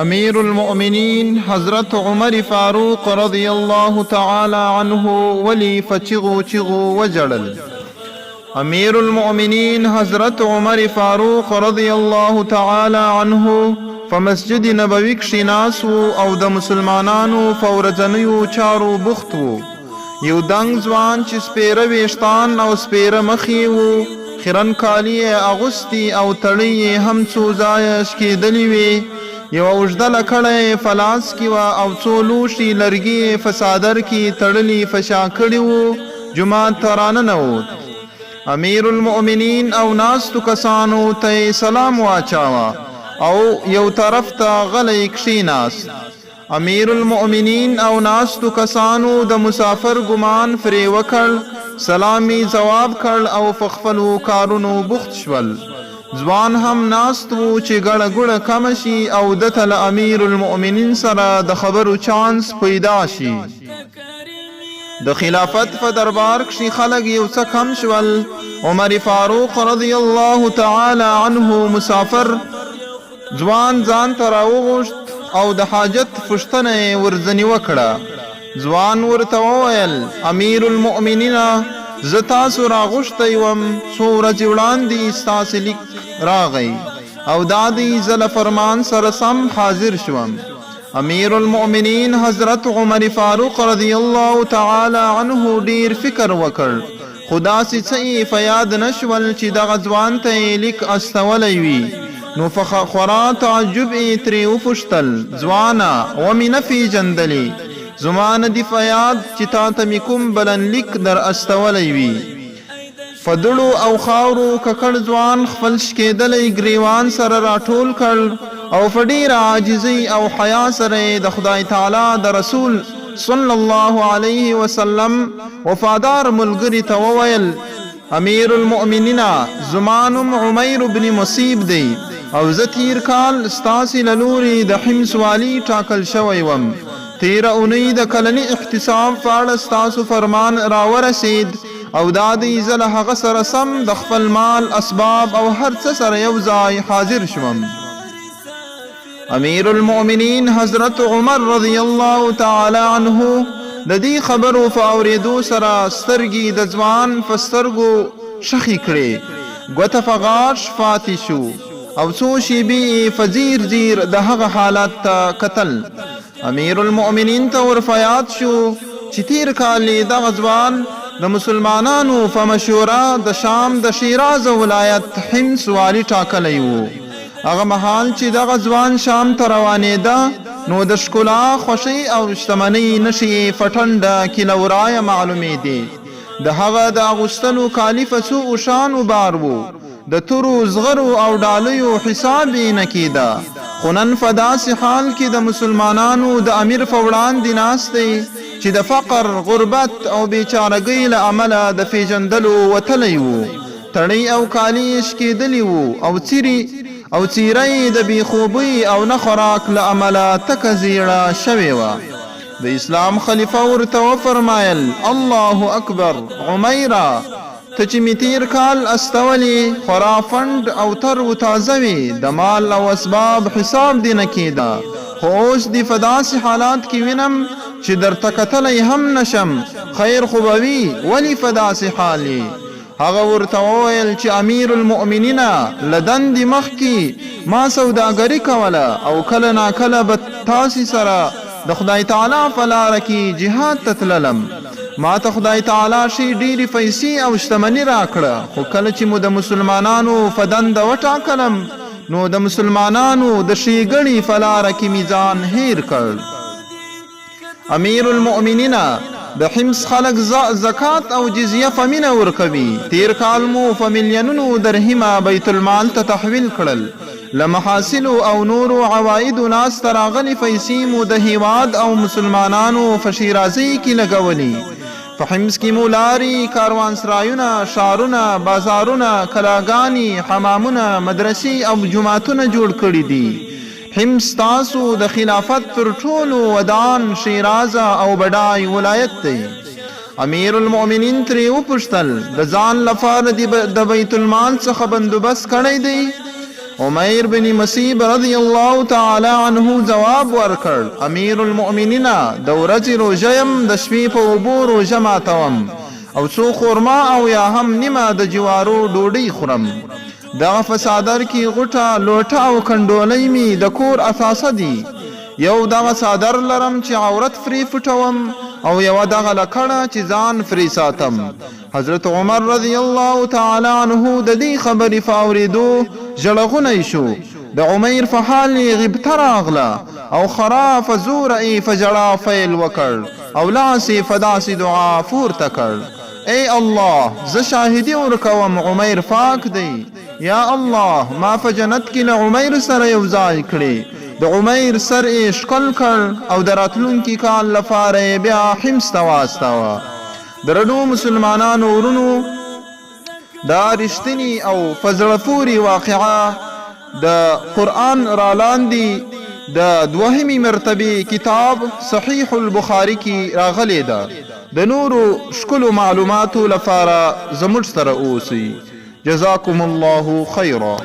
امیر المؤمنین حضرت عمر فاروق رضی الله تعالی عنه ولی فچغو چغو وجړل. امیر المؤمنین حضرت عمر فاروق رضی الله تعالی عنه په مسجد نبوي کښې ناست او د مسلمانانو په ورځنیو چارو بوخت و. یو دنګ ځوان چې سپېره ویښتان او سپېره مخې و، خیرن کالي یې اغوستي او تړۍ یې هم څو ځایه شکېدلې وې. یوه اوږده لکړه یې په لاس کې وه او څو لوښي لرګي یې په څادر کې تړلي فشا کړي وو. جومات ته راننوت. امیر المؤمنین او ناستو کسانو ته یې سلام واچاوه او یو طرف ته غلی کښېناست. امیر المؤمنین او ناستو کسانو د مسافر ګمان فرې وکړ، سلام یې ځواب کړ او په خپلو کارونو بوخت شول. ځوان هم ناست و چې ګړه ګوړه کمه شي او دته له امیر المؤمنین سره د خبرو چانس پیدا شي. د خلافت په دربار کښې خلک یو څه کم شول. عمر فاروق رضی الله تعالی عنه مسافر ځوان ځان ته راوغوښت او د حاجت پوښتنه یې ورځنې وکړه. ځوان ورته وویل، امیر المؤمنینه، زه تاسو راغوښتی وم، څو ورځې وړاندې ستاسې لیک راغی او دا دی زه له فرمان سره سم حاضر شوم. امیر المؤمنین حضرت عمر فاروق رضی الله تعالی عنه ډیر فکر وکړ، خو داسې څه یې په یاد نه شول چې دغه ځوان ته یې لیک استولی وي. نو په خورا تعجب یې ترې وپوښتل، ځوانه ومې نه پېژندلې؟ زما نه دي په یاد چې تا ته مې کوم بلنلیک در استولی وي. په دوړو او خاورو ککړ ځوان خپل شکېدلی ګریوان سره راټول کړ او په ډېره عاجزۍ او حیا سره یې د خدای تعالی د رسول صلی الله علیه وسلم وفادار ملګري ته وویل، امیر المؤمنینه، زما نوم عمیر بن مصیب دی او زه تیر کال ستاسې له لورې د حمص والي ټاکل شوی وم. تیره اونۍ د کلني احتساب په اړه ستاسو فرمان راورسید او دا دی زه له هغه سره سم د خپل مال، اسباب او هر څه سره یو ځای حاضر شوم. امیر المؤمنین حضرت عمر رضی الله تعالی عنه د دې خبرو په اورېدو سره سترګې د ځوان په سترګو شخې کړې، ګوته په غاښ پاتې شو او څو شېبې په ځیر ځیر د هغه حالت ته کتل. امیر المؤمنین ته ورفیاد شو چې تیر کال یې دغه ځوان د مسلمانانو په مشوره د شام د شیراز ولایت حمص والي ټاکلی و. هغه مهال چې دغه ځوان شام ته روانېده نو د ښکلا، خوښۍ او شتمنۍ نښې یې په ټنډه کیلورایه معلومېدې. د هغه د اغوستلو کالي په څو اوښانو بار و، د تورو زغرو او ډالیو حساب یې نه کېده. خو نن په داسې حال کې د مسلمانانو د امیر په وړاندې ناست دی چې د فقر، غربت او بیچارګۍ له امله د پېژندلو وتلی و. تړۍ او کالي یې شکېدلي وو او څیره یې د بېخوبۍ او نه خوراک له امله تکه زیړه شوې وه. د اسلام خلیفه ورته وفرمایل، الله اکبر، عمیره، ته چې مې تیر کال استولې خورا فنډ او تر و تازه وې، د مال او اسباب حساب دې نه کېده، خو اوس دې په داسې حالات کې وینم چې درته کتلی هم نشم، خیر خو به وي، ولې په داسې حال یې؟ هغه ورته وویل چې امیر المؤمنینه، له دندې مخکې ما سوداګري کوله او کله ناکله به تاسې سره د خدای تعالی په لاره کې جهاد ته تللم. ما ته خدای تعالی شي ډېرې پیسې او شتمني راکړه، خو کله چې مو د مسلمانانو په دنده وټاکلم نو د مسلمانانو د ښېګڼې په لاره کې مې ځان هیر کړ. امیر المؤمنینه، د حمص خلک زکات او جزیه په مینه ورکوي. تیر کال مو په میلیونونو درهمه بیت المال ته تحویل کړل. له محاصلو او نورو عوایدو لاسته راغلې پیسې مو د هیواد او مسلمانانو په شیرازۍ کې لګولي. په حمص کې مو لارې، کاروانسرایونه، ښارونه، بازارونه، کلاګانې، حمامونه، مدرسې او جوماتونه جوړ کړي دي. حمص تاسو د خلافت تر ټولو ودان، شیرازه او بډای ولایت دی. امیر المؤمنین ترې وپوښتل، د ځان لپاره د بیت المال څخه بندوبست کړی دی؟ عمیر بن مصیب رضی الله تعالی عنه جواب ورکړ امیر المؤمنین د ورځې روژه یم د شپې په اوبو روژه ماتوم او څو خرما او یا هم نیمه د جوارو ډوډۍ خورم دغه فسادر کې غوټه لوټه او کنډولۍ می د کور اثاثه دي یو دغه صادر لرم چې عورت فری فټوم او یو دغه لکړه چې ځان فری ساتم حضرت عمر رضی الله تعالی عنه د دې خبرې فاوریدو ژړغونی شو د عمیر په حال غیبته راغله او خراف زور ای فجړا فیل وکړ او لاسی فداسی دعا پورته کړ ای الله زه شاهدی ورکوم عمیر پاک دی یا الله ما په جنت کې له عمیر سره یو ځای کړي د عمیر سر یې ښکل کړ او د راتلونکي کال لپاره بیا حمص ته واستاوه درنو مسلمانانو ورونو دا رښتینی او په زړه پورې واقعه د قرآن رالاندې د دوهمې مرتبې کتاب صحیح البخاري کې راغلی ده د نورو ښکلو معلوماتو لپاره زموږ سره اوسئ جزاکم الله خیرا